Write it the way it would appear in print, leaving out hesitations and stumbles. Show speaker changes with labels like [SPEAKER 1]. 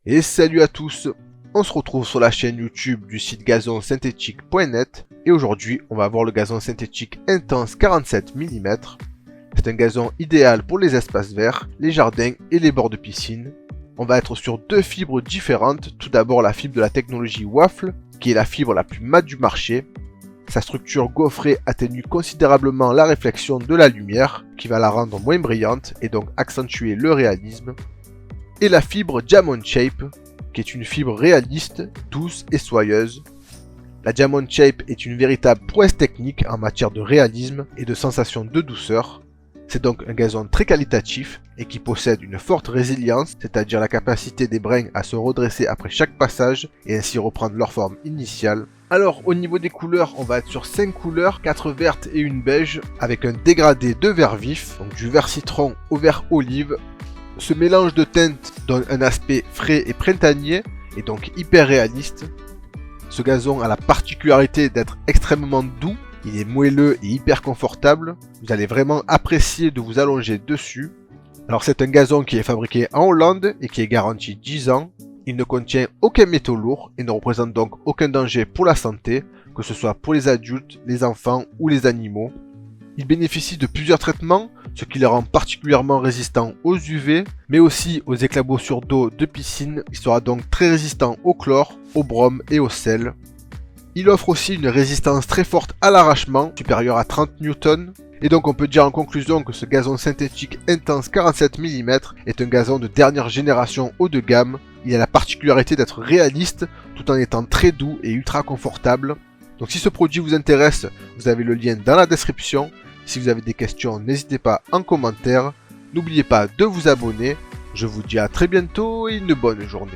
[SPEAKER 1] Et salut à tous, on se retrouve sur la chaîne YouTube du site gazonsynthétique.net et aujourd'hui on va voir le gazon synthétique Intense 47 mm. C'est un gazon idéal pour les espaces verts, les jardins et les bords de piscine. On va être sur deux fibres différentes, tout d'abord la fibre de la technologie Waffle, qui est la fibre la plus mate du marché. Sa structure gaufrée atténue considérablement la réflexion de la lumière, qui va la rendre moins brillante et donc accentuer le réalisme. Et la fibre Diamond Shape, qui est une fibre réaliste, douce et soyeuse. La Diamond Shape est une véritable prouesse technique en matière de réalisme et de sensation de douceur. C'est donc un gazon très qualitatif et qui possède une forte résilience, c'est-à-dire la capacité des brins à se redresser après chaque passage et ainsi reprendre leur forme initiale. Alors au niveau des couleurs, on va être sur 5 couleurs, 4 vertes et une beige, avec un dégradé de vert vif, donc du vert citron au vert olive. Ce mélange de teintes donne un aspect frais et printanier, et donc hyper réaliste. Ce gazon a la particularité d'être extrêmement doux, il est moelleux et hyper confortable. Vous allez vraiment apprécier de vous allonger dessus. Alors c'est un gazon qui est fabriqué en Hollande et qui est garanti 10 ans. Il ne contient aucun métaux lourd et ne représente donc aucun danger pour la santé, que ce soit pour les adultes, les enfants ou les animaux. Il bénéficie de plusieurs traitements, ce qui le rend particulièrement résistant aux UV, mais aussi aux éclaboussures d'eau de piscine. Il sera donc très résistant au chlore, au brome et au sel. Il offre aussi une résistance très forte à l'arrachement, supérieure à 30 Newton. Et donc on peut dire en conclusion que ce gazon synthétique Intense 47 mm est un gazon de dernière génération haut de gamme. Il a la particularité d'être réaliste, tout en étant très doux et ultra confortable. Donc si ce produit vous intéresse, vous avez le lien dans la description. Si vous avez des questions, n'hésitez pas en commentaire. N'oubliez pas de vous abonner. Je vous dis à très bientôt et une bonne journée.